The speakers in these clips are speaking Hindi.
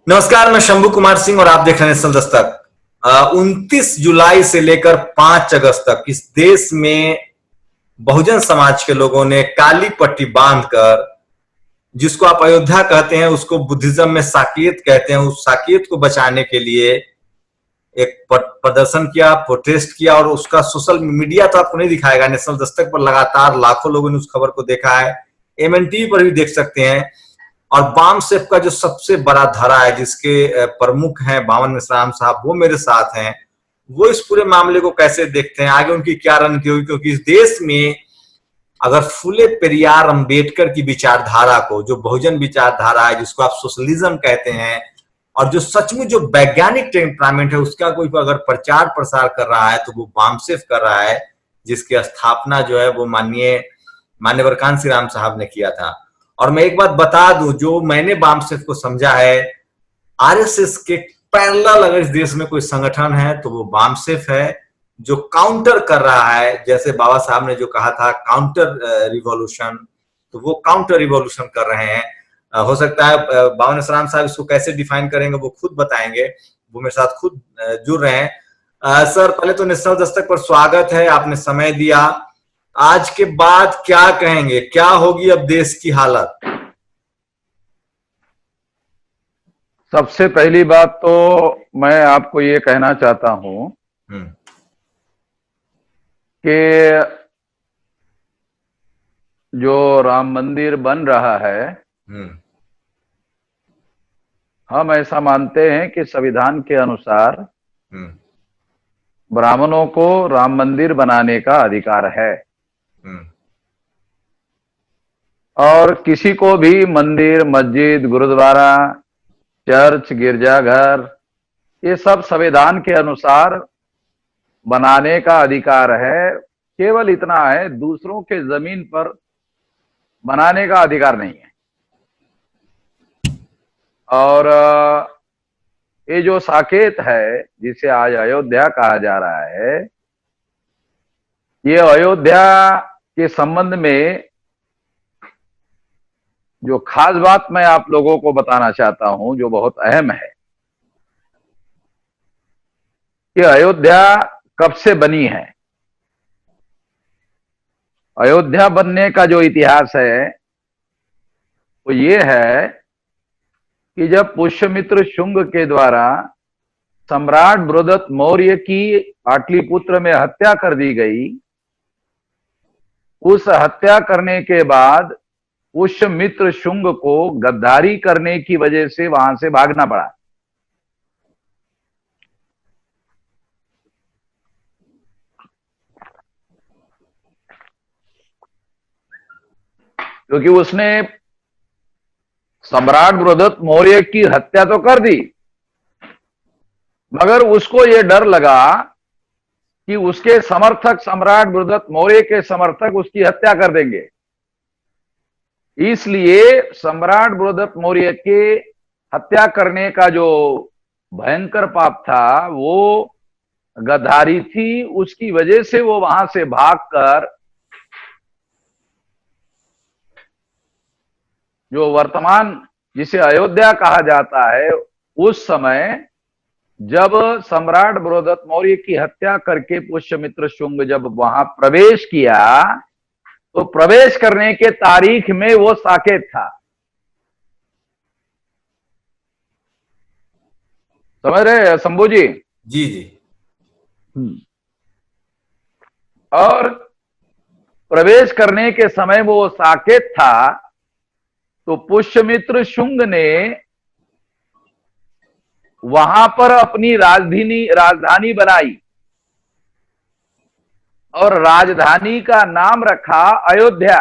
नमस्कार, मैं शंभू कुमार सिंह और आप देख रहे हैं नेशनल दस्तक। 29 जुलाई से लेकर 5 अगस्त तक इस देश में बहुजन समाज के लोगों ने काली पट्टी बांधकर, जिसको आप अयोध्या कहते हैं उसको बुद्धिज्म में साकेत कहते हैं, उस साकेत को बचाने के लिए एक प्रदर्शन किया, प्रोटेस्ट किया। और उसका सोशल मीडिया तो आपको नहीं दिखाएगा, नेशनल दस्तक पर लगातार लाखों लोगों ने उस खबर को देखा है, एमएनटीवी पर भी देख सकते हैं। और बामसेफ का जो सबसे बड़ा धारा है, जिसके प्रमुख हैं बावन मिश्राम साहब, वो मेरे साथ हैं। वो इस पूरे मामले को कैसे देखते हैं, आगे उनकी क्या रणनीति होगी, क्योंकि इस देश में अगर फुले पेरियार अंबेडकर की विचारधारा को, जो बहुजन विचारधारा है, जिसको आप सोशलिज्म कहते हैं, और जो सचमुच जो वैज्ञानिक टेम्परामेंट है, उसका कोई अगर प्रचार प्रसार कर रहा है तो वो बामसेफ कर रहा है, जिसकी स्थापना जो है वो माननीय कांसी राम साहब ने किया था। और मैं एक बात बता दूं, जो मैंने बामसेफ को समझा है, आरएसएस के पैरेलल अगर इस देश में कोई संगठन है तो वो बामसेफ है, जो काउंटर कर रहा है। जैसे बाबा साहब ने जो कहा था काउंटर रिवॉल्यूशन, तो वो काउंटर रिवॉल्यूशन कर रहे हैं। हो सकता है बावन सराम साहब इसको कैसे डिफाइन करेंगे वो खुद बताएंगे, वो मेरे साथ खुद जुड़ रहे हैं। सर, पहले तो नेशनल दस्तक पर स्वागत है, आपने समय दिया। आज के बाद क्या कहेंगे, क्या होगी अब देश की हालत? सबसे पहली बात तो मैं आपको ये कहना चाहता हूं कि जो राम मंदिर बन रहा है, हम ऐसा मानते हैं कि संविधान के अनुसार ब्राह्मणों को राम मंदिर बनाने का अधिकार है और किसी को भी मंदिर, मस्जिद, गुरुद्वारा, चर्च, गिरजाघर, ये सब संविधान के अनुसार बनाने का अधिकार है। केवल इतना है, दूसरों के जमीन पर बनाने का अधिकार नहीं है। और ये जो साकेत है, जिसे आज अयोध्या कहा जा रहा है, ये अयोध्या के संबंध में जो खास बात मैं आप लोगों को बताना चाहता हूं, जो बहुत अहम है, कि अयोध्या कब से बनी है। अयोध्या बनने का जो इतिहास है वो ये है कि जब पुष्यमित्र शुंग के द्वारा सम्राट बृहदत्त मौर्य की पाटलिपुत्र में हत्या कर दी गई, उस हत्या करने के बाद पुष्यमित्र शुंग को गद्दारी करने की वजह से वहां से भागना पड़ा। क्योंकि उसने सम्राट बृहदत्त मौर्य की हत्या तो कर दी, मगर उसको यह डर लगा कि उसके समर्थक, सम्राट बृहदत्त मौर्य के समर्थक उसकी हत्या कर देंगे। इसलिए सम्राट बृहदत्त मौर्य के हत्या करने का जो भयंकर पाप था, वो गद्दारी थी, उसकी वजह से वो वहां से भागकर जो वर्तमान जिसे अयोध्या कहा जाता है, उस समय जब सम्राट बृहदत्त मौर्य की हत्या करके पुष्यमित्र शुंग जब वहां प्रवेश किया, तो प्रवेश करने के तारीख में वो साकेत था। समझ रहे शंभू जी? जी जी। और प्रवेश करने के समय वो साकेत था, तो पुष्यमित्र शुंग ने वहां पर अपनी राजधानी बनाई और राजधानी का नाम रखा अयोध्या।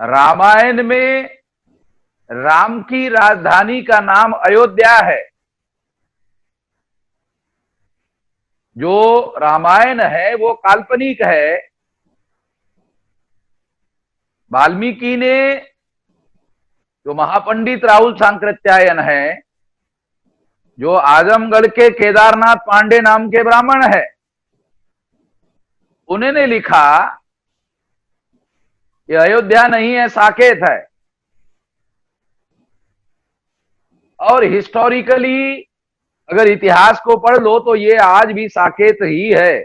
रामायण में राम की राजधानी का नाम अयोध्या है। जो रामायण है वो काल्पनिक है। वाल्मीकि ने, जो महापंडित राहुल सांकृत्यायन है, जो आजमगढ़ के केदारनाथ पांडे नाम के ब्राह्मण है, उन्होंने लिखा ये अयोध्या नहीं है, साकेत है। और हिस्टोरिकली अगर इतिहास को पढ़ लो तो ये आज भी साकेत ही है।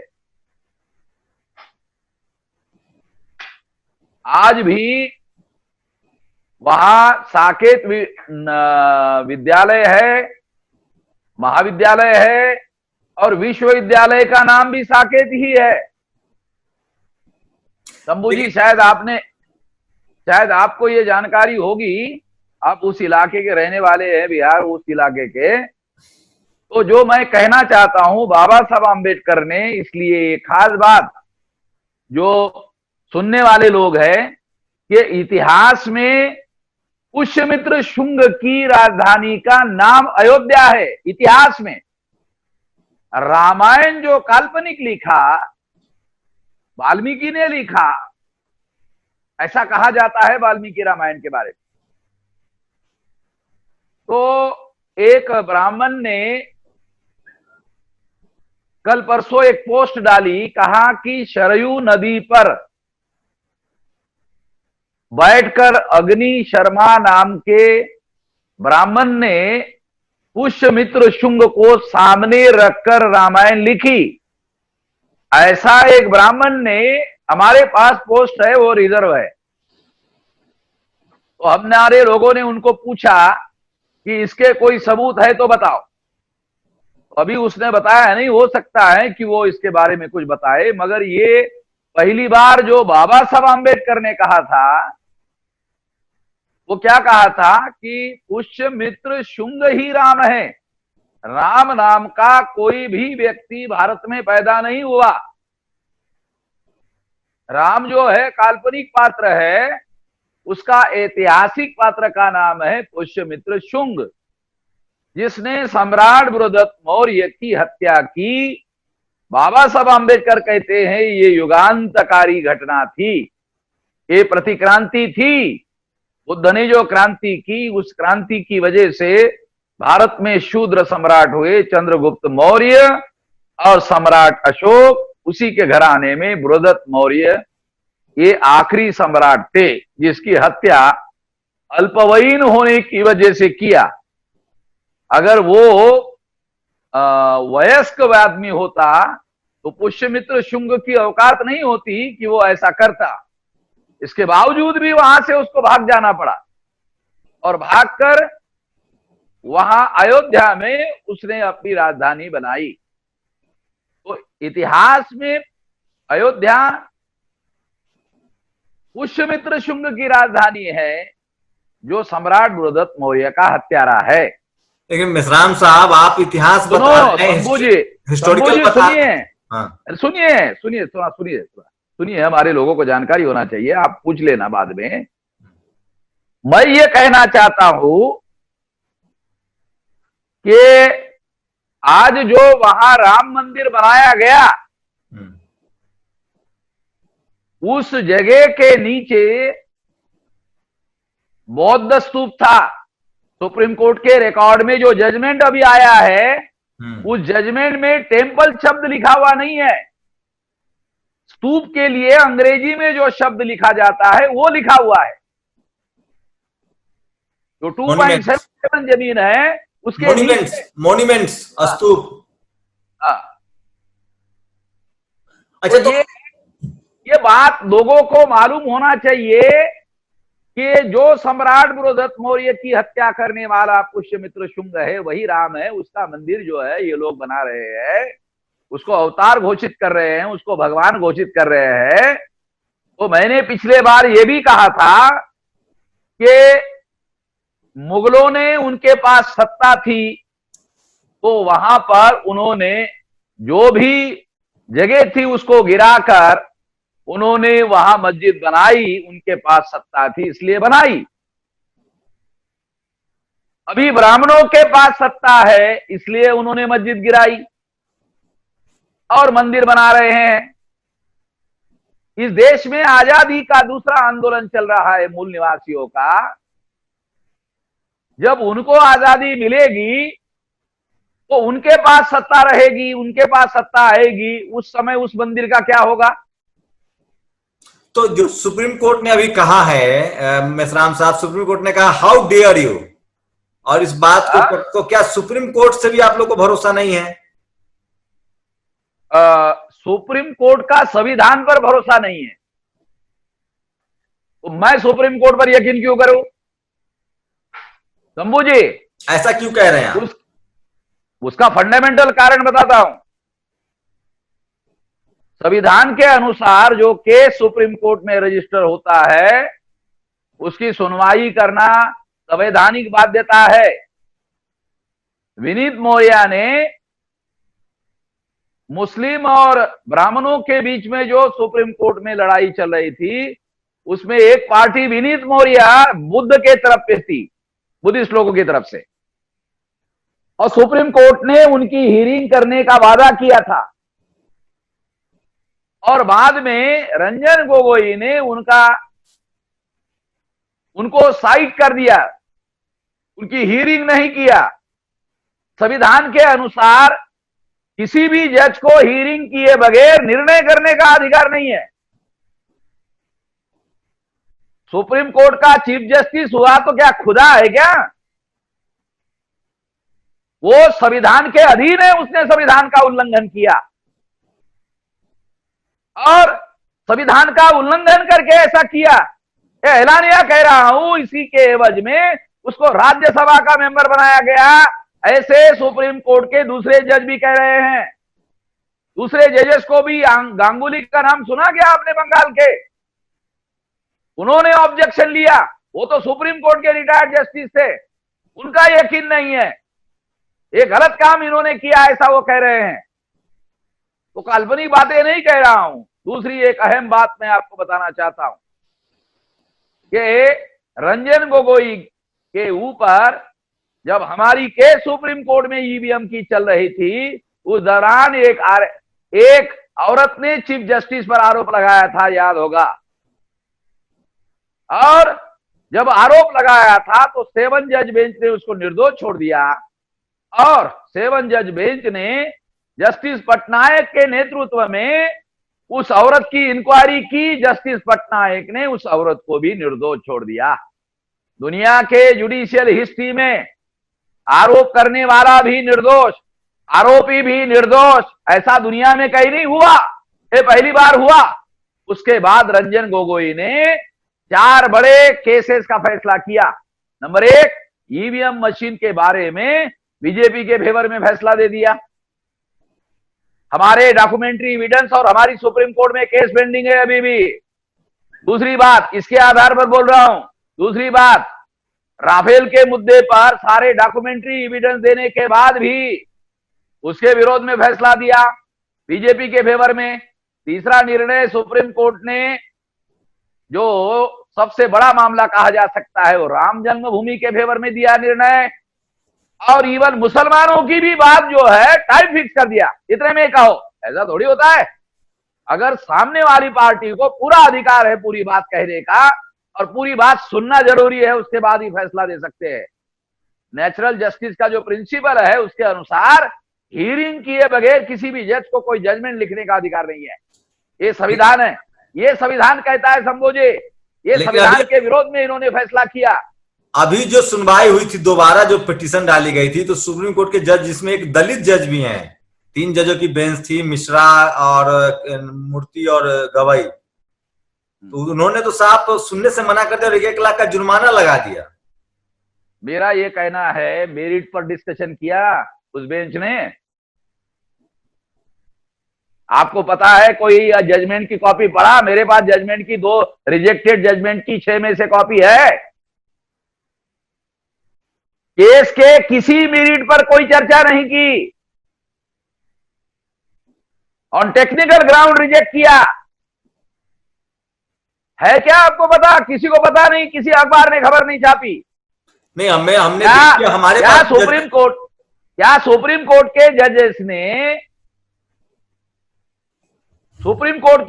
आज भी वहां साकेत विद्यालय है, महाविद्यालय है, और विश्वविद्यालय का नाम भी साकेत ही है। शंभू जी, शायद आपको ये जानकारी होगी, आप उस इलाके के रहने वाले हैं, बिहार उस इलाके के। तो जो मैं कहना चाहता हूं, बाबा साहब आम्बेडकर ने इसलिए एक खास बात, जो सुनने वाले लोग हैं, कि इतिहास में पुष्यमित्र शुंग की राजधानी का नाम अयोध्या है। इतिहास में रामायण जो काल्पनिक लिखा, वाल्मीकि ने लिखा, ऐसा कहा जाता है वाल्मीकि रामायण के बारे में। तो एक ब्राह्मण ने कल परसों एक पोस्ट डाली, कहा कि सरयू नदी पर बैठकर अग्नि शर्मा नाम के ब्राह्मण ने पुष्यमित्र शुंग को सामने रखकर रामायण लिखी। ऐसा एक ब्राह्मण ने, हमारे पास पोस्ट है, वो रिजर्व है। तो हमारे लोगों ने उनको पूछा कि इसके कोई सबूत है तो बताओ। अभी उसने बताया नहीं, हो सकता है कि वो इसके बारे में कुछ बताए, मगर ये पहली बार जो बाबा साहब आम्बेडकर ने कहा था, वो क्या कहा था कि पुष्यमित्र शुंग ही राम है। राम नाम का कोई भी व्यक्ति भारत में पैदा नहीं हुआ। राम जो है काल्पनिक पात्र है, उसका ऐतिहासिक पात्र का नाम है पुष्यमित्र शुंग, जिसने सम्राट बृहदत्त मौर्य की हत्या की। बाबा साहब आम्बेडकर कहते हैं ये युगांतकारी घटना थी, ये प्रतिक्रांति थी। बुद्ध ने जो क्रांति की, उस क्रांति की वजह से भारत में शूद्र सम्राट हुए, चंद्रगुप्त मौर्य और सम्राट अशोक। उसी के घराने में बृहदत्त मौर्य ये आखिरी सम्राट थे, जिसकी हत्या अल्पवयीन होने की वजह से किया। अगर वो वयस्क आदमी होता तो पुष्यमित्र शुंग की औकात नहीं होती कि वो ऐसा करता। इसके बावजूद भी वहां से उसको भाग जाना पड़ा, और भागकर वहां अयोध्या में उसने अपनी राजधानी बनाई। तो इतिहास में अयोध्या पुष्यमित्र शुंग की राजधानी है, जो सम्राट बृहदत्त मौर्य का हत्यारा है। लेकिन मिश्राम साहब, आप इतिहास सुनो बता रहे हैं, शंभू जी, हिस्टोरिकल बता। सुनिए, हाँ, सुनिए, हमारे लोगों को जानकारी होना चाहिए, आप पूछ लेना बाद में। मैं ये कहना चाहता हूं कि आज जो वहां राम मंदिर बनाया गया, उस जगह के नीचे बौद्ध स्तूप था। सुप्रीम कोर्ट के रिकॉर्ड में जो जजमेंट अभी आया है, उस जजमेंट में टेम्पल शब्द लिखा हुआ नहीं है। स्तूप के लिए अंग्रेजी में जो शब्द लिखा जाता है वो लिखा हुआ है। जो 2.7 जमीन है उसके मोन्यूमेंट्स, स्तूप। अच्छा, तो ये बात लोगों को मालूम होना चाहिए कि जो सम्राट बृहदत्त मौर्य की हत्या करने वाला पुष्यमित्र शुंग है, वही राम है। उसका मंदिर जो है ये लोग बना रहे हैं, उसको अवतार घोषित कर रहे हैं, उसको भगवान घोषित कर रहे हैं। तो मैंने पिछले बार ये भी कहा था कि मुगलों ने, उनके पास सत्ता थी, तो वहां पर उन्होंने जो भी जगह थी उसको गिराकर उन्होंने वहां मस्जिद बनाई। उनके पास सत्ता थी इसलिए बनाई। अभी ब्राह्मणों के पास सत्ता है इसलिए उन्होंने मस्जिद गिराई और मंदिर बना रहे हैं। इस देश में आजादी का दूसरा आंदोलन चल रहा है मूल निवासियों का। जब उनको आजादी मिलेगी तो उनके पास सत्ता रहेगी, उनके पास सत्ता आएगी, उस समय उस मंदिर का क्या होगा? तो जो सुप्रीम कोर्ट ने अभी कहा है, मेसराम साहब, सुप्रीम कोर्ट ने कहा हाउ डेयर यू, और इस बात को तो क्या सुप्रीम कोर्ट से भी आप लोग को भरोसा नहीं है? सुप्रीम कोर्ट का संविधान पर भरोसा नहीं है तो मैं सुप्रीम कोर्ट पर यकीन क्यों करूं? शंभू जी, ऐसा क्यों कह रहे हैं आप? उसका फंडामेंटल कारण बताता हूं। संविधान के अनुसार जो केस सुप्रीम कोर्ट में रजिस्टर होता है उसकी सुनवाई करना संवैधानिक बाध्यता है। विनीत मोरिया ने मुस्लिम और ब्राह्मणों के बीच में जो सुप्रीम कोर्ट में लड़ाई चल रही थी उसमें एक पार्टी विनीत मोरिया बुद्ध के तरफ पे थी, बुद्धिस्ट लोगों की तरफ से, और सुप्रीम कोर्ट ने उनकी हियरिंग करने का वादा किया था और बाद में रंजन गोगोई ने उनको साइड कर दिया, उनकी हियरिंग नहीं किया। संविधान के अनुसार किसी भी जज को हियरिंग किए बगैर निर्णय करने का अधिकार नहीं है। सुप्रीम कोर्ट का चीफ जस्टिस हुआ तो क्या खुदा है क्या? वो संविधान के अधीन है, उसने संविधान का उल्लंघन किया और संविधान का उल्लंघन करके ऐसा किया। एलानिया कह रहा हूं, इसी के एवज में उसको राज्यसभा का मेंबर बनाया गया। ऐसे सुप्रीम कोर्ट के दूसरे जज भी कह रहे हैं। दूसरे जजेस को भी, गांगुली का नाम सुना क्या आपने बंगाल के? उन्होंने ऑब्जेक्शन लिया। वो तो सुप्रीम कोर्ट के रिटायर्ड जस्टिस थे, उनका यकीन नहीं है, ये गलत काम इन्होंने किया, ऐसा वो कह रहे हैं। तो काल्पनिक बातें नहीं कह रहा हूं। दूसरी एक अहम बात मैं आपको बताना चाहता हूं कि रंजन गोगोई के ऊपर जब हमारी केस सुप्रीम कोर्ट में ईवीएम की चल रही थी उस दौरान एक औरत ने चीफ जस्टिस पर आरोप लगाया था, याद होगा। और जब आरोप लगाया था तो 7 जज बेंच ने उसको निर्दोष छोड़ दिया और 7 जज बेंच ने जस्टिस पटनायक के नेतृत्व में उस औरत की इंक्वायरी की। जस्टिस पटनायक ने उस औरत को भी निर्दोष छोड़ दिया। दुनिया के जुडिशियल हिस्ट्री में आरोप करने वाला भी निर्दोष, आरोपी भी निर्दोष, ऐसा दुनिया में कहीं नहीं हुआ, ये पहली बार हुआ। उसके बाद रंजन गोगोई ने 4 बड़े केसेस का फैसला किया। नंबर 1, ईवीएम मशीन के बारे में बीजेपी के फेवर में फैसला दे दिया। हमारे डॉक्यूमेंट्री एविडेंस और हमारी सुप्रीम कोर्ट में केस पेंडिंग है अभी भी। दूसरी बात, इसके आधार पर बोल रहा हूं, दूसरी बात, राफेल के मुद्दे पर सारे डॉक्यूमेंट्री एविडेंस देने के बाद भी उसके विरोध में फैसला दिया बीजेपी के फेवर में। तीसरा निर्णय, सुप्रीम कोर्ट ने जो सबसे बड़ा मामला कहा जा सकता है वो राम जन्मभूमि के फेवर में दिया निर्णय, और इवन मुसलमानों की भी बात जो है टाइम फिक्स कर दिया। इतने में कहो, ऐसा थोड़ी होता है। अगर सामने वाली पार्टी को पूरा अधिकार है पूरी बात कहने का और पूरी बात सुनना जरूरी है, उसके बाद ही फैसला दे सकते हैं। नेचुरल जस्टिस का जो प्रिंसिपल है उसके अनुसार हियरिंग किए बगैर किसी भी जज को कोई जजमेंट लिखने का अधिकार नहीं है। ये संविधान है, ये संविधान कहता है शंभू जी, ये संविधान के विरोध में इन्होंने फैसला किया। अभी जो सुनवाई हुई थी, दोबारा जो पिटीशन डाली गई थी, तो सुप्रीम कोर्ट के जज, जिसमें एक दलित जज भी हैं, 3 जजों की बेंच थी, मिश्रा और मूर्ति और गवई, तो उन्होंने तो साफ सुनने से मना कर दिया और 1 लाख का जुर्माना लगा दिया। मेरा ये कहना है, मेरिट पर डिस्कशन किया उस बेंच ने। आपको पता है कोई जजमेंट की कॉपी पढ़ा? मेरे पास जजमेंट की 2 रिजेक्टेड जजमेंट की 6 में से कॉपी है। केस के किसी मेरिट पर कोई चर्चा नहीं की, ऑन टेक्निकल ग्राउंड रिजेक्ट किया है। क्या आपको पता? किसी को पता नहीं, किसी अखबार ने खबर नहीं छापी। नहीं, हमने हमारे पास सुप्रीम कोर्ट के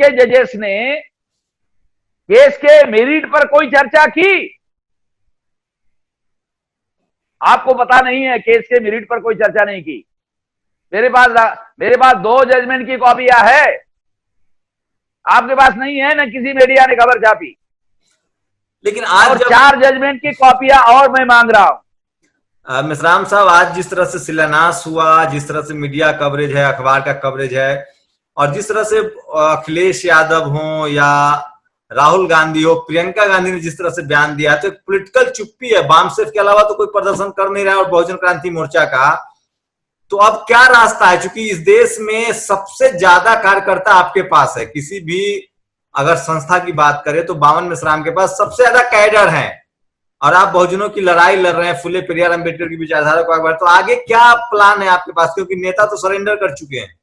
जजेस ने केस के मेरिट पर कोई चर्चा की? आपको पता नहीं है, केस के मेरिट पर कोई चर्चा नहीं की। मेरे पास 2 जजमेंट की कॉपियां है। आपके पास नहीं है, ना किसी मीडिया ने खबर छापी। लेकिन आज और जब 4 जजमेंट की कॉपियां और मैं मांग रहा हूं। मिश्राम साहब, आज जिस तरह से शिलान्यास हुआ, जिस तरह से मीडिया कवरेज है, अखबार का कवरेज है, और जिस तरह से अखिलेश यादव हो या राहुल गांधी हो, प्रियंका गांधी ने जिस तरह से बयान दिया है, तो एक पॉलिटिकल चुप्पी है। वामसेफ के अलावा तो कोई प्रदर्शन कर नहीं रहा है, और बहुजन क्रांति मोर्चा का तो अब क्या रास्ता है? क्योंकि इस देश में सबसे ज्यादा कार्यकर्ता आपके पास है। किसी भी अगर संस्था की बात करें तो बावन मिश्राम के पास सबसे ज्यादा कैडर है, और आप बहुजनों की लड़ाई लड़ रहे हैं, फुले पेरियार अंबेडकर की विचारधारा को आगे। तो आगे क्या प्लान है आपके पास? क्योंकि नेता तो सरेंडर कर चुके हैं।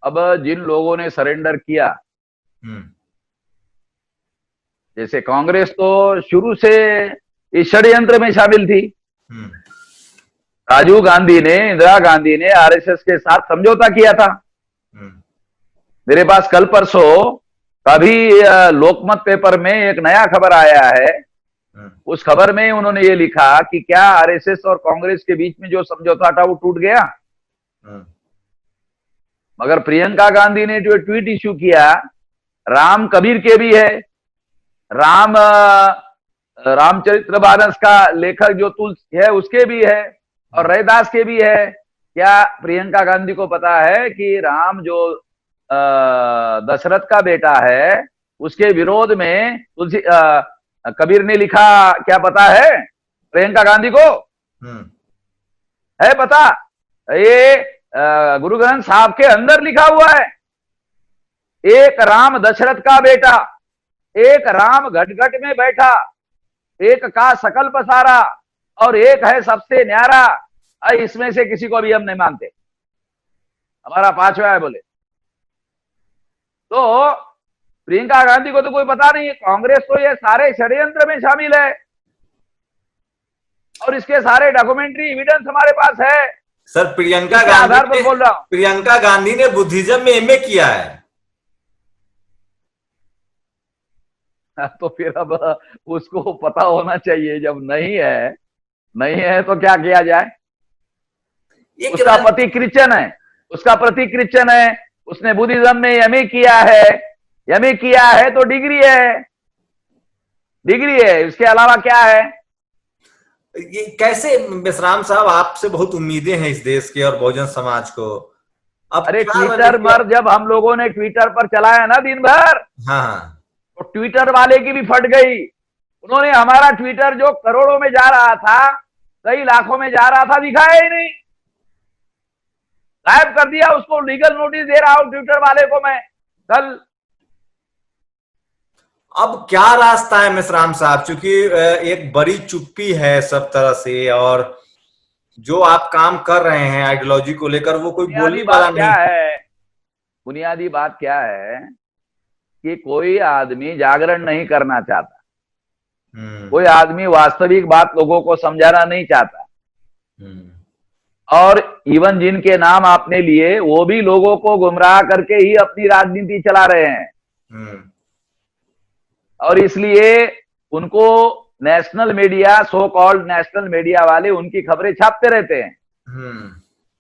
अब जिन लोगों ने सरेंडर किया, हम्म। जैसे कांग्रेस तो शुरू से इस षड्यंत्र में शामिल थी। हम्म। राजीव गांधी ने, इंदिरा गांधी ने आरएसएस के साथ समझौता किया था। हम्म। मेरे पास कल परसों कभी लोकमत पेपर में एक नया खबर आया है। उस खबर में उन्होंने ये लिखा कि क्या आरएसएस और कांग्रेस के बीच में जो समझौता था वो टूट गया। मगर प्रियंका गांधी ने जो ट्वीट इश्यू किया, राम कबीर के भी है, रामचरितमानस का लेखक जो तुलसी है उसके भी है, और रैदास के भी है। क्या प्रियंका गांधी को पता है कि राम जो दशरथ का बेटा है उसके विरोध में तुलसी कबीर ने लिखा? क्या पता है प्रियंका गांधी को? है पता? ये गुरु ग्रंथ साहब के अंदर लिखा हुआ है, एक राम दशरथ का बेटा, एक राम घट में बैठा, एक का सकल पसारा, और एक है सबसे न्यारा। इसमें से किसी को भी हम नहीं मानते, हमारा पांचवा है बोले। तो प्रियंका गांधी को तो कोई पता नहीं है। कांग्रेस तो ये सारे षड्यंत्र में शामिल है, और इसके सारे डॉक्यूमेंट्री एविडेंस हमारे पास है। सर, प्रियंका आधार पर बोल रहा हूं। प्रियंका गांधी ने बुद्धिज्म में एमए किया है। तो फिर अब उसको पता होना चाहिए। जब नहीं है तो क्या किया जाए? उसका पति क्रिश्चियन है, उसने बुद्धिज्म में एमए किया है, तो डिग्री है, इसके अलावा क्या है? ये कैसे? मिश्राम साहब, आपसे बहुत उम्मीदें हैं इस देश के और बहुजन समाज को। अब अरे ट्विटर पर जब हम लोगों ने ट्विटर पर चलाया ना दिन भर, हाँ, तो ट्विटर वाले की भी फट गई। उन्होंने हमारा ट्विटर जो करोड़ों में जा रहा था, कई लाखों में जा रहा था, दिखाया ही नहीं, गायब कर दिया उसको। लीगल नोटिस दे रहा हूं ट्विटर वाले को मैं कल। अब क्या रास्ता है मिश्राम साहब? क्योंकि एक बड़ी चुप्पी है सब तरह से, और जो आप काम कर रहे हैं आइडियोलॉजी को लेकर, वो कोई बोलने वाला नहीं है। बुनियादी बात क्या है कि कोई आदमी जागरण नहीं करना चाहता, कोई आदमी वास्तविक बात लोगों को समझाना नहीं चाहता, और इवन जिनके नाम आपने लिए वो भी लोगों को गुमराह करके ही अपनी राजनीति चला रहे हैं। और इसलिए उनको national media, so called national media वाले उनकी खबरें छापते रहते हैं।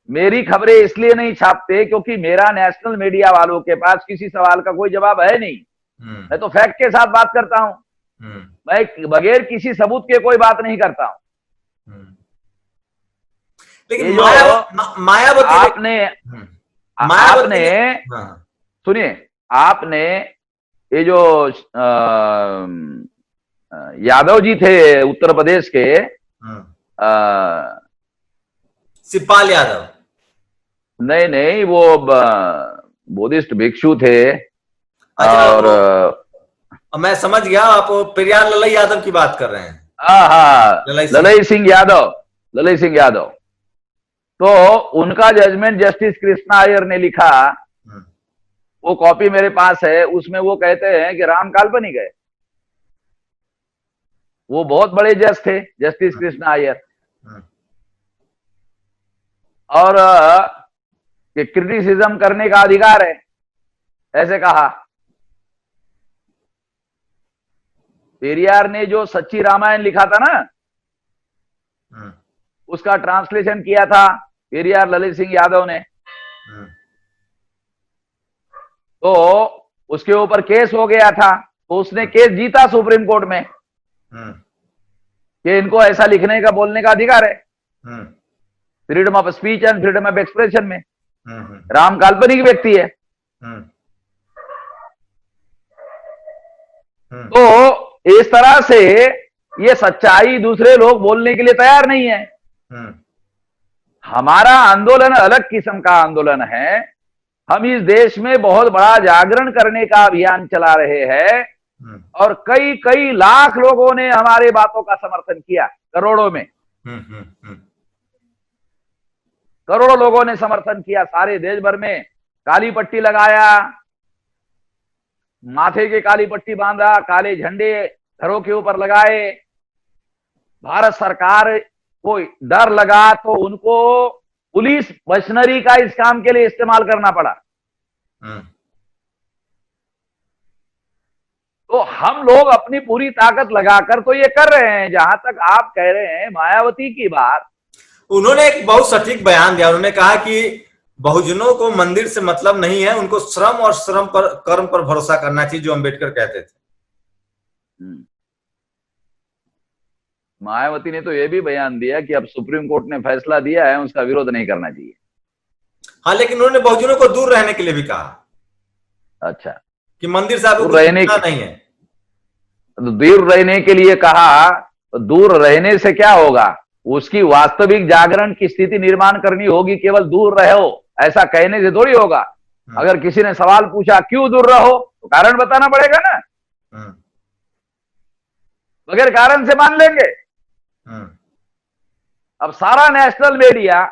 मेरी खबरें इसलिए नहीं छापते क्योंकि मेरा नेशनल मीडिया वालों के पास किसी सवाल का कोई जवाब है नहीं। मैं तो फैक्ट के साथ बात करता हूं, मैं बगैर किसी सबूत के कोई बात नहीं करता हूं। लेकिन मायावती आपने सुनिए, आपने ये जो यादव जी थे उत्तर प्रदेश के, शिवपाल यादव, नहीं, वो बुद्धिस्ट भिक्षु थे। और मैं समझ गया, आप पेरियार ललई यादव की बात कर रहे हैं। हाँ, ललई सिंह यादव। तो उनका जजमेंट जस्टिस कृष्णा अय्यर ने लिखा, वो कॉपी मेरे पास है। उसमें वो कहते हैं कि राम काल्पनिक है। वो बहुत बड़े जज थे, जस्टिस कृष्णा अय्यर, और कि क्रिटिसिज्म करने का अधिकार है, ऐसे कहा। पेरियार ने जो सच्ची रामायण लिखा था ना, उसका ट्रांसलेशन किया था पेरियार ललित सिंह यादव ने। तो उसके ऊपर केस हो गया था, तो उसने केस जीता सुप्रीम कोर्ट में हम्म कि इनको ऐसा लिखने का बोलने का अधिकार है, hmm freedom of speech and freedom of expression में। हम्म राम काल्पनिक व्यक्ति है। हम्म हम्म तो इस तरह से ये सच्चाई दूसरे लोग बोलने के लिए तैयार नहीं है। हम्म हमारा आंदोलन अलग किस्म का आंदोलन है। हम इस देश में बहुत बड़ा जागरण करने का अभियान चला रहे हैं हम्म और कई कई लाख लोगों ने हमारे बातों का समर्थन किया, करोड़ों में, हम्म हम्म हम्म करोड़ों लोगों ने समर्थन किया। सारे देश भर में काली पट्टी लगाया, माथे के काली पट्टी बांधा, काले झंडे घरों के ऊपर लगाए। भारत सरकार को डर लगा तो उनको पुलिस मशीनरी का इस काम के लिए इस्तेमाल करना पड़ा। हम्म तो हम लोग अपनी पूरी ताकत लगाकर तो ये कर रहे हैं। जहां तक आप कह रहे हैं मायावती की बात, उन्होंने एक बहुत सटीक बयान दिया। उन्होंने कहा कि बहुजनों को मंदिर से मतलब नहीं है, उनको श्रम और श्रम पर कर्म पर भरोसा करना चाहिए, जो अंबेडकर कहते थे। मायावती ने तो यह भी बयान दिया कि अब सुप्रीम कोर्ट ने फैसला दिया है, उसका विरोध नहीं करना चाहिए। हाँ, लेकिन उन्होंने बहुजनों को दूर रहने के लिए भी कहा। अच्छा, कि मंदिर से आपको दूर कुछ रहने मिलना नहीं है। तो दूर रहने के लिए कहा, तो दूर रहने से क्या होगा? उसकी वास्तविक जागरण की स्थिति निर्माण करनी होगी। केवल दूर रहो ऐसा कहने से थोड़ी होगा। अगर किसी ने सवाल पूछा क्यों दूर रहो, तो कारण बताना पड़ेगा ना। बगैर कारण से मान लेंगे? अब सारा नेशनल मीडिया,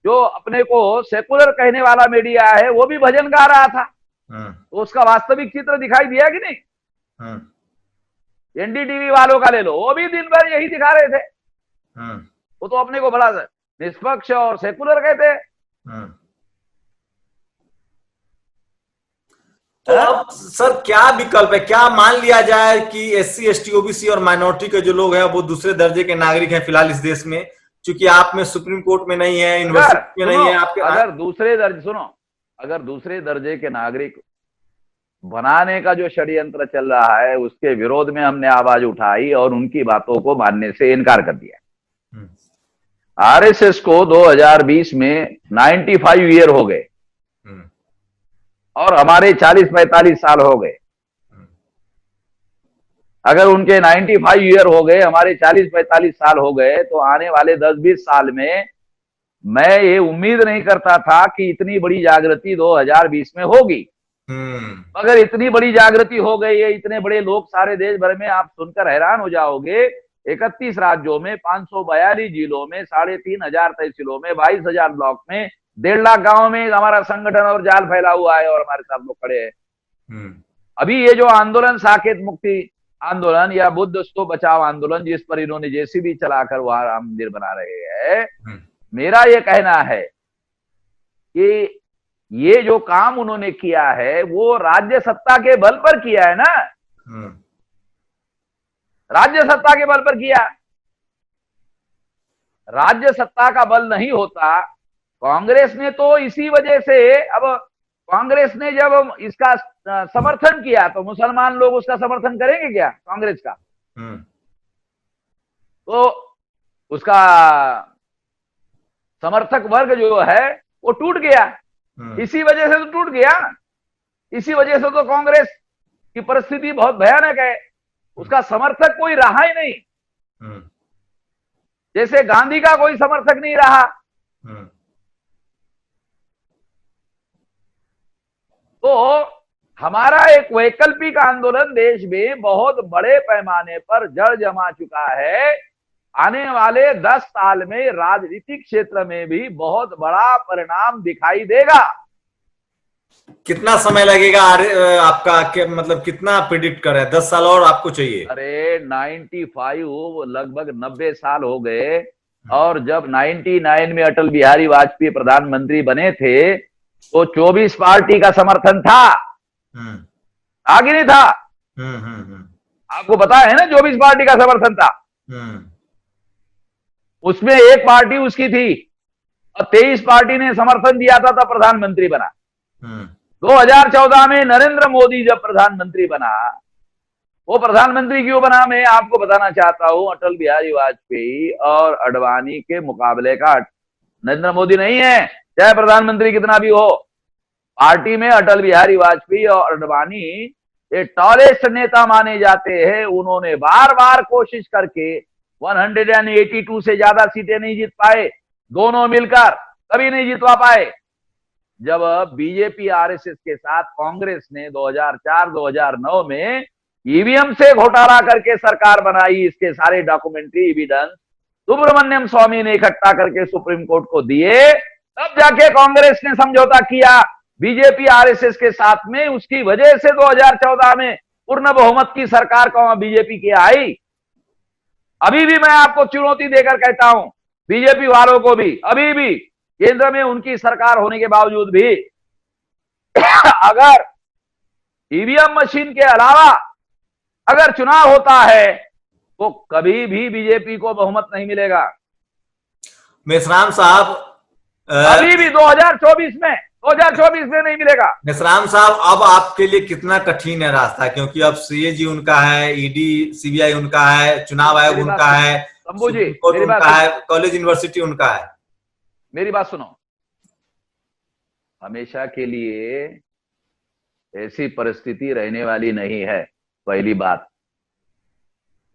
जो अपने को सेकुलर कहने वाला मीडिया है, वो भी भजन गा रहा था। तो उसका वास्तविक चित्र दिखाई दिया कि नहीं? एनडीटीवी वालों का ले लो, वो भी दिन भर यही दिखा रहे थे। वो तो अपने को बड़ा निष्पक्ष और सेकुलर कहते हैं। तो अब सर क्या विकल्प है? क्या मान लिया जाए कि एससी, एसटी, ओबीसी और माइनॉरिटी के जो लोग हैं वो दूसरे दर्जे के नागरिक हैं फिलहाल इस देश में, क्योंकि आप में सुप्रीम कोर्ट में नहीं है, यूनिवर्सिटी में नहीं है आपके। अगर दूसरे दर्जे के नागरिक बनाने का जो षड्यंत्र चल रहा है, उसके विरोध में हमने आवाज उठाई और उनकी बातों को मानने से इनकार कर दिया। आरएसएस को 2020 में 95 ईयर हो गए और हमारे 40-45 साल हो गए। अगर उनके 95 ईयर हो गए, हमारे 40-45 साल हो गए, तो आने वाले 10-20 साल में मैं ये उम्मीद नहीं करता था कि इतनी बड़ी जागृति 2020 में होगी। मगर इतनी बड़ी जागृति हो गई है, इतने बड़े लोग सारे देश भर में, आप सुनकर हैरान हो जाओगे। 31 राज्यों में, 542 जिलों में, 3500 तहसीलों में, 22,000 ब्लॉक में, 1.5 लाख गांवों में हमारा संगठन और जाल फैला हुआ है और हमारे साथ लोग खड़े हैं। अभी ये जो आंदोलन, साकेत मुक्ति आंदोलन या बुद्ध स्तूप बचाओ आंदोलन, जिस पर इन्होंने जेसीबी चलाकर वहां राम मंदिर बना रहे हैं, मेरा ये कहना है कि ये जो काम उन्होंने किया है वो राज्य सत्ता के बल पर किया है ना। राज्य सत्ता के बल पर किया। राज्य सत्ता का बल नहीं होता। कांग्रेस ने तो इसी वजह से, अब कांग्रेस ने जब इसका समर्थन किया तो मुसलमान लोग उसका समर्थन करेंगे क्या कांग्रेस का? तो उसका समर्थक वर्ग जो है वो टूट गया। इसी वजह से तो टूट गया। इसी वजह से तो कांग्रेस की परिस्थिति बहुत भयानक है। उसका समर्थक कोई रहा ही नहीं। जैसे गांधी का कोई समर्थक नहीं रहा। तो हमारा एक वैकल्पिक आंदोलन देश में बहुत बड़े पैमाने पर जड़ जमा चुका है। आने वाले 10 साल में राजनीतिक क्षेत्र में भी बहुत बड़ा परिणाम दिखाई देगा। कितना समय लगेगा आपका, मतलब कितना प्रिडिक्ट कर रहे हैं? 10 साल और आपको चाहिए? अरे 95, लगभग 90 साल हो गए। और जब 99 में अटल बिहारी वाजपेयी प्रधानमंत्री बने थे तो 24 पार्टी का समर्थन था। आगे नहीं था। आपको पता है ना, 24 पार्टी का समर्थन था। उसमें एक पार्टी उसकी थी और 23 पार्टी ने समर्थन दिया था, तब प्रधानमंत्री बना। 2014 में नरेंद्र मोदी जब प्रधानमंत्री बना, वो प्रधानमंत्री क्यों बना मैं आपको बताना चाहता हूं। अटल बिहारी वाजपेयी और अडवाणी के मुकाबले का नरेंद्र मोदी नहीं है, चाहे प्रधानमंत्री कितना भी हो। पार्टी में अटल बिहारी वाजपेयी और अडवाणी ये टॉलेस्ट नेता माने जाते हैं। उन्होंने बार बार कोशिश करके 182 से ज्यादा सीटें नहीं जीत पाए, दोनों मिलकर कभी नहीं जितवा पाए। जब बीजेपी आरएसएस के साथ कांग्रेस ने 2004-2009 में ईवीएम से घोटाला करके सरकार बनाई, इसके सारे डॉक्यूमेंट्री एविडेंस सुब्रमण्यम स्वामी ने इकट्ठा करके सुप्रीम कोर्ट को दिए, तब जाके कांग्रेस ने समझौता किया बीजेपी आरएसएस के साथ में। उसकी वजह से 2014 में पूर्ण बहुमत की सरकार बीजेपी की आई। अभी भी मैं आपको चुनौती देकर कहता हूं, बीजेपी वालों को भी, अभी भी केंद्र में उनकी सरकार होने के बावजूद भी अगर ईवीएम मशीन के अलावा अगर चुनाव होता है तो कभी भी बीजेपी को बहुमत नहीं मिलेगा। मेश्राम साहब, अभी भी 2024 में नहीं मिलेगा। मेश्राम साहब, अब आपके लिए कितना कठिन है रास्ता, क्योंकि अब सीएजी उनका है, ईडी सीबीआई उनका है, चुनाव आयोग उनका है, शंभू जी सुप्रीम कोर्ट उनका है, कॉलेज यूनिवर्सिटी उनका है। मेरी बात सुनो, हमेशा के लिए ऐसी परिस्थिति रहने वाली नहीं है, पहली बात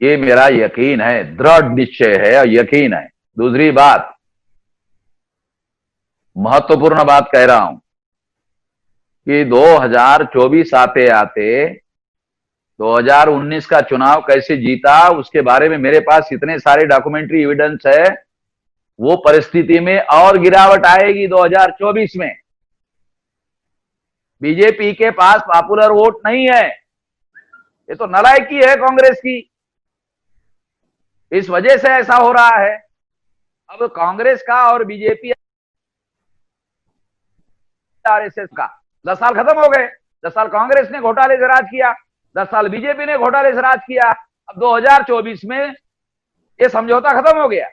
ये मेरा यकीन है, दृढ़ निश्चय है और यकीन है। दूसरी बात, महत्वपूर्ण बात कह रहा हूं कि 2024 आते आते 2019 का चुनाव कैसे जीता उसके बारे में मेरे पास इतने सारे डॉक्यूमेंट्री एविडेंस है। वो परिस्थिति में और गिरावट आएगी 2024 में। बीजेपी के पास पॉपुलर वोट नहीं है, ये तो नालायकी है कांग्रेस की, इस वजह से ऐसा हो रहा है। अब कांग्रेस का और बीजेपी आरएसएस का 10 साल खत्म हो गए। 10 साल कांग्रेस ने घोटाले से राज किया, 10 साल बीजेपी ने घोटाले से राज किया। अब 2024 में ये समझौता खत्म हो गया।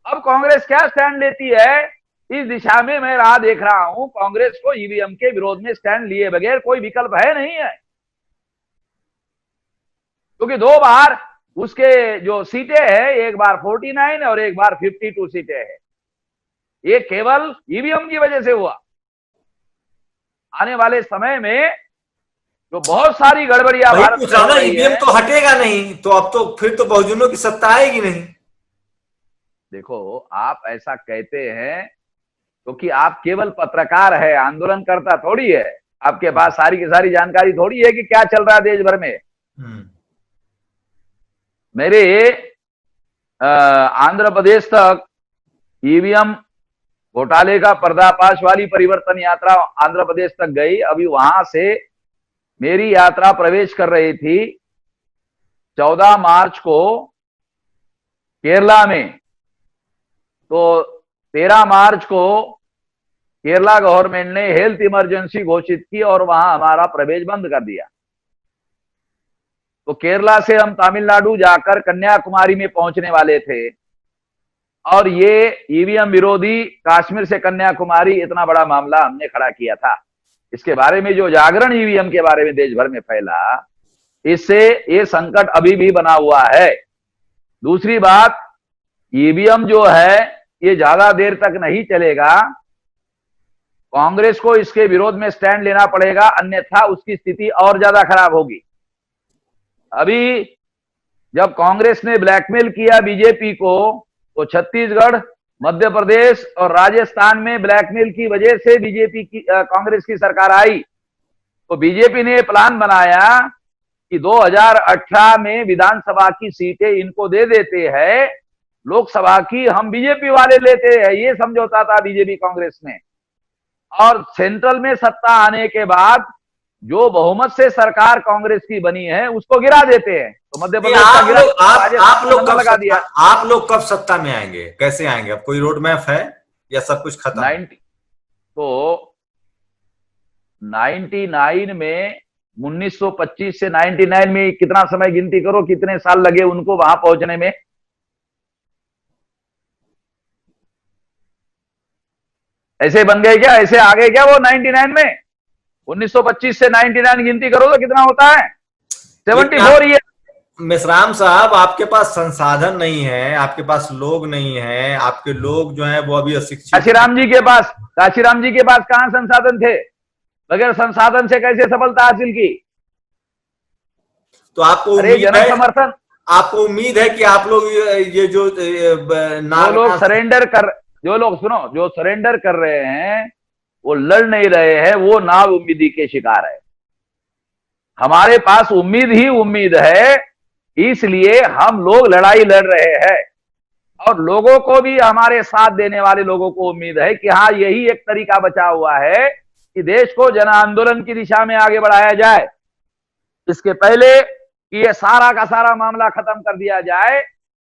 अब कांग्रेस क्या स्टैंड लेती है इस दिशा में मैं राह देख रहा हूं। कांग्रेस को ईवीएम के विरोध में स्टैंड लिए बगैर कोई विकल्प है नहीं है, क्योंकि 2 बार उसके जो सीटें हैं, एक बार 49 और एक बार 52 सीटें हैं। ये केवल ईवीएम की वजह से हुआ। आने वाले समय में जो बहुत सारी गड़बड़ियां भारत में हो रही ईवीएम है, तो हटेगा नहीं, तो अब तो फिर तो बहुजनों की सत्ता आएगी नहीं। देखो, आप ऐसा कहते हैं क्योंकि आप केवल पत्रकार है, आंदोलनकर्ता थोड़ी है। आपके पास सारी की सारी जानकारी थोड़ी है कि क्या चल रहा है देश भर में। मेरे आंध्र प्रदेश तक ईवीएम घोटाले का पर्दाफाश वाली परिवर्तन यात्रा आंध्र प्रदेश तक गई। अभी वहां से मेरी यात्रा प्रवेश कर रही थी 14 मार्च को केरला में। तो 13 मार्च को केरला गवर्नमेंट ने हेल्थ इमरजेंसी घोषित की और वहां हमारा प्रवेश बंद कर दिया। तो केरला से हम तमिलनाडु जाकर कन्याकुमारी में पहुंचने वाले थे, और ये ईवीएम विरोधी कश्मीर से कन्याकुमारी इतना बड़ा मामला हमने खड़ा किया था। इसके बारे में जो जागरण ईवीएम के बारे में देश भर में फैला, इससे ये संकट अभी भी बना हुआ है। दूसरी बात, ईवीएम जो है ये ज्यादा देर तक नहीं चलेगा। कांग्रेस को इसके विरोध में स्टैंड लेना पड़ेगा, अन्यथा उसकी स्थिति और ज्यादा खराब होगी। अभी जब कांग्रेस ने ब्लैकमेल किया बीजेपी को, तो छत्तीसगढ़, मध्य प्रदेश और राजस्थान में ब्लैकमेल की वजह से बीजेपी की कांग्रेस की सरकार आई। तो बीजेपी ने प्लान बनाया कि 2018 में विधानसभा की सीटें इनको दे देते हैं, लोकसभा की हम बीजेपी वाले लेते हैं। ये समझौता था बीजेपी कांग्रेस में। और सेंट्रल में सत्ता आने के बाद जो बहुमत से सरकार कांग्रेस की बनी है उसको गिरा देते हैं। तो मध्य प्रदेश का गिरा, आप लोग कब सत्ता में आएंगे, कैसे आएंगे? अब कोई रोड मैप है या सब कुछ खत्म? तो 99 में 1925 से 99 में कितना समय गिनती करो, कितने साल लगे उनको वहां पहुंचने में। ऐसे बन गए क्या, ऐसे आ गए क्या वो 99 में? 1925 से 99 गिनती करो तो कितना होता है? 74 ईयर। मिश्राम साहब, आपके पास संसाधन नहीं है, आपके पास लोग नहीं है, आपके लोग जो है वो अभी अशिक्षित। काशीराम जी के पास कहां संसाधन थे? बगैर संसाधन से कैसे सफलता हासिल की? तो आपको अरे उम्मीद जनक है, समर्थन, आपको उम्मीद है कि आप लोग ये जो जो लोग सरेंडर कर, जो लोग सुनो, जो सरेंडर कर रहे हैं वो लड़ नहीं रहे हैं, वो नाव उम्मीदी के शिकार है। हमारे पास उम्मीद ही उम्मीद है, इसलिए हम लोग लड़ाई लड़ रहे हैं। और लोगों को भी, हमारे साथ देने वाले लोगों को उम्मीद है कि हाँ, यही एक तरीका बचा हुआ है कि देश को जन आंदोलन की दिशा में आगे बढ़ाया जाए। इसके पहले कि ये सारा का सारा मामला खत्म कर दिया जाए,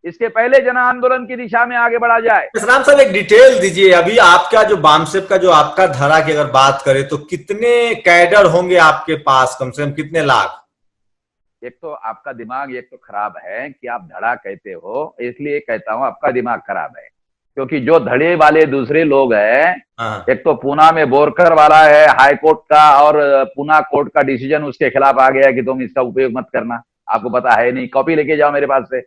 इसके पहले जन आंदोलन की दिशा में आगे बढ़ा जाए। राम साहब, एक डिटेल दीजिए। अभी आपका जो बामसेफ का जो आपका धड़ा की अगर बात करें तो कितने कैडर होंगे आपके पास, कम से कम कितने लाख? एक तो आपका दिमाग एक तो खराब है कि आप धड़ा कहते हो, इसलिए कहता हूं आपका दिमाग खराब है, क्योंकि जो धड़े वाले दूसरे लोग हैं, एक तो पूना में बोरकर वाला है हाई कोर्ट का, और पूना कोर्ट का डिसीजन उसके खिलाफ आ गया कि तुम इसका उपयोग मत करना, आपको पता है नहीं, कॉपी लेके जाओ मेरे पास से,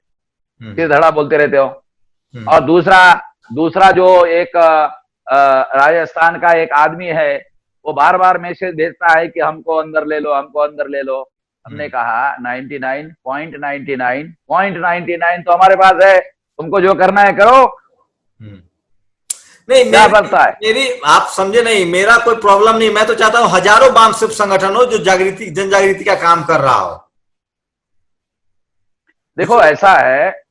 फिर धड़ा बोलते रहते हो। और दूसरा जो एक राजस्थान का एक आदमी है, वो बार बार मैसेज भेजता है कि हमको अंदर ले लो, हमको अंदर ले लो। हमने कहा 99.99 तो हमारे पास है, तुमको जो करना है करो। नहीं, क्या बनता है? मेरी आप समझे नहीं, मेरा कोई प्रॉब्लम नहीं। मैं तो चाहता हूं हजारों बामसेफ संगठन हो जो जन जागृति का काम कर रहा हो। देखो ऐसा है,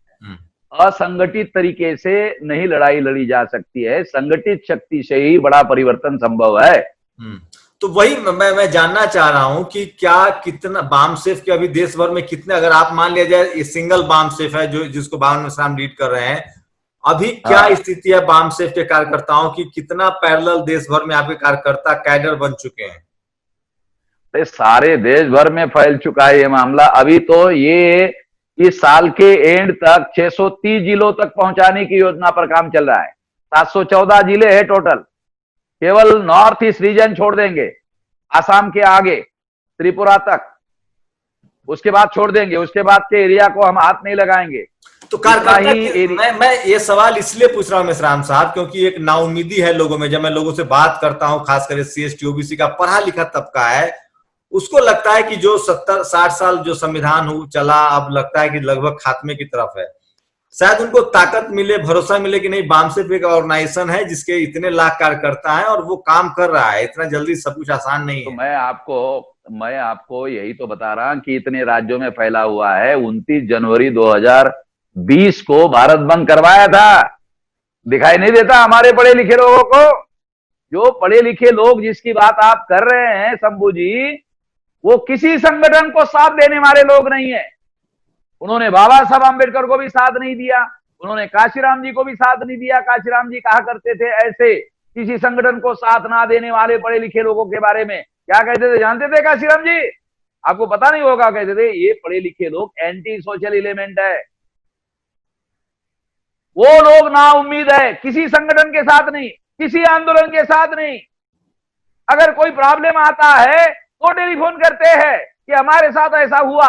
असंगठित तरीके से नहीं लड़ाई लड़ी जा सकती है, संगठित शक्ति से ही बड़ा परिवर्तन संभव है। तो वही मैं जानना चाह रहा हूं कि क्या कितना बामसेफ के अभी देश भर में कितने, अगर आप मान लिया जाए ये सिंगल बामसेफ है जो जिसको बावन मिश्राम लीड कर रहे हैं, अभी क्या स्थिति है बामसेफ के कार्यकर्ताओं की? कितना पैरेलल देश भर में आपके कार्यकर्ता कैडर बन चुके हैं? सारे देश भर में फैल चुका है ये मामला। अभी तो ये इस साल के एंड तक 630 जिलों तक पहुंचाने की योजना पर काम चल रहा है। 714 जिले हैं टोटल, केवल नॉर्थ ईस्ट रीजन छोड़ देंगे, आसाम के आगे त्रिपुरा तक, उसके बाद छोड़ देंगे, उसके बाद के एरिया को हम हाथ नहीं लगाएंगे। तो कार्यकर्ता मैं ये सवाल इसलिए पूछ रहा हूं मिश्राम साहब, क्योंकि एक नाउमीदी है लोगों में। जब मैं लोगों से बात करता हूं, खासकर CST OBC का पढ़ा लिखा तबका है, उसको लगता है कि जो 70-60 साल जो संविधान चला, अब लगता है कि लगभग खात्मे की तरफ है। शायद उनको ताकत मिले, भरोसा मिले कि नहीं, बामसेफ एक ऑर्गेनाइजेशन है जिसके इतने लाख कार्यकर्ता हैं और वो काम कर रहा है, इतना जल्दी सब कुछ आसान नहीं है। तो मैं आपको यही तो बता रहा हूं कि इतने राज्यों में फैला हुआ है। 29 जनवरी 2020 को भारत बंद करवाया था, दिखाई नहीं देता हमारे पढ़े लिखे लोगों को? जो पढ़े लिखे लोग जिसकी बात आप कर रहे हैं शंभू जी, वो किसी संगठन को साथ देने वाले लोग नहीं है। उन्होंने बाबा साहब आंबेडकर को भी साथ नहीं दिया, उन्होंने काशीराम जी को भी साथ नहीं दिया। काशीराम जी कहा करते थे ऐसे किसी संगठन को साथ ना देने वाले पढ़े लिखे लोगों के बारे में क्या कहते थे जानते थे काशीराम जी? आपको पता नहीं होगा, कहते थे ये पढ़े लिखे लोग एंटी सोशल एलिमेंट है, वो लोग ना उम्मीद है, किसी संगठन के साथ नहीं, किसी आंदोलन के साथ नहीं। अगर कोई प्रॉब्लम आता है तो टेलीफोन करते हैं कि हमारे साथ ऐसा हुआ।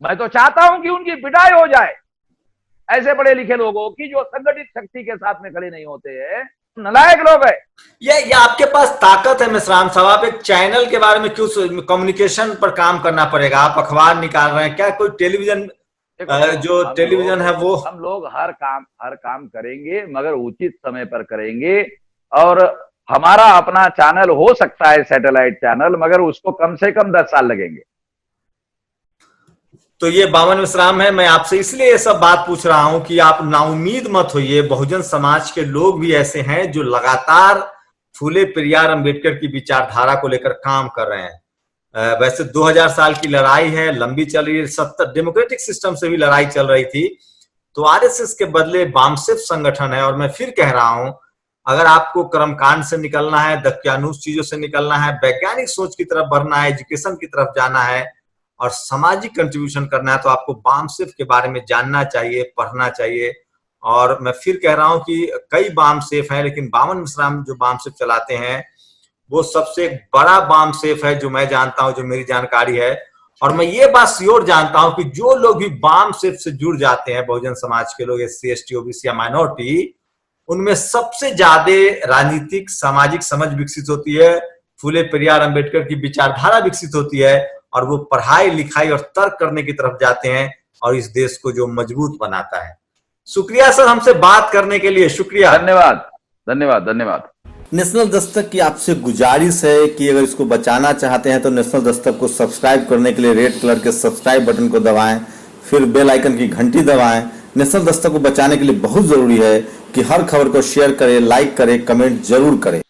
मैं तो चाहता हूं कि उनकी पिटाई हो जाए, ऐसे पढ़े लिखे लोगों की जो संगठित शक्ति के साथ में खड़े नहीं होते हैं, नालायक लोग है। ये आपके पास ताकत है मिश्राम साहब, आप एक चैनल के बारे में क्यों, कम्युनिकेशन पर काम करना पड़ेगा, आप अखबार निकाल रहे हैं, क्या कोई टेलीविजन जो टेलीविजन है वो? हम लोग हर काम करेंगे, मगर उचित समय पर करेंगे। और हमारा अपना चैनल हो सकता है सैटेलाइट चैनल, मगर उसको कम से कम 10 साल लगेंगे। तो ये बावन मिश्राम है, मैं आपसे इसलिए ये सब बात पूछ रहा हूं कि आप नाउमीद मत होइए। बहुजन समाज के लोग भी ऐसे हैं जो लगातार फूले पेरियार अंबेडकर की विचारधारा को लेकर काम कर रहे हैं। वैसे 2000 साल की लड़ाई है, लंबी चल रही है, 70 डेमोक्रेटिक सिस्टम से भी लड़ाई चल रही थी, तो RSS के बदले बामसेफ संगठन है। और मैं फिर कह रहा हूं, अगर आपको कर्मकांड से निकलना है, दक्यानुस चीजों से निकलना है, वैज्ञानिक सोच की तरफ बढ़ना है, एजुकेशन की तरफ जाना है और सामाजिक कंट्रीब्यूशन करना है, तो आपको बामसेफ के बारे में जानना चाहिए, पढ़ना चाहिए। और मैं फिर कह रहा हूं कि कई बामसेफ हैं, लेकिन बावन मिश्राम जो बामसेफ चलाते हैं वो सबसे बड़ा बाम सेफ है जो मैं जानता हूं, जो मेरी जानकारी है। और मैं ये बात श्योर जानता हूं कि जो लोग भी बाम सेफ से जुड़ जाते हैं, बहुजन समाज के लोग, SC ST OBC या माइनॉरिटी, उनमें सबसे ज्यादा राजनीतिक सामाजिक समझ विकसित होती है, फूले पेरियार अंबेडकर की विचारधारा विकसित होती है, और वो पढ़ाई लिखाई और तर्क करने की तरफ जाते हैं, और इस देश को जो मजबूत बनाता है। शुक्रिया सर हमसे बात करने के लिए, शुक्रिया। धन्यवाद धन्यवाद धन्यवाद। नेशनल दस्तक की आपसे गुजारिश है कि अगर इसको बचाना चाहते हैं तो नेशनल दस्तक को सब्सक्राइब करने के लिए रेड कलर के सब्सक्राइब बटन को दबाएं, फिर बेल आइकन की घंटी दबाएं। नेशनल दस्तक को बचाने के लिए बहुत जरूरी है कि हर खबर को शेयर करें, लाइक करें, कमेंट जरूर करें।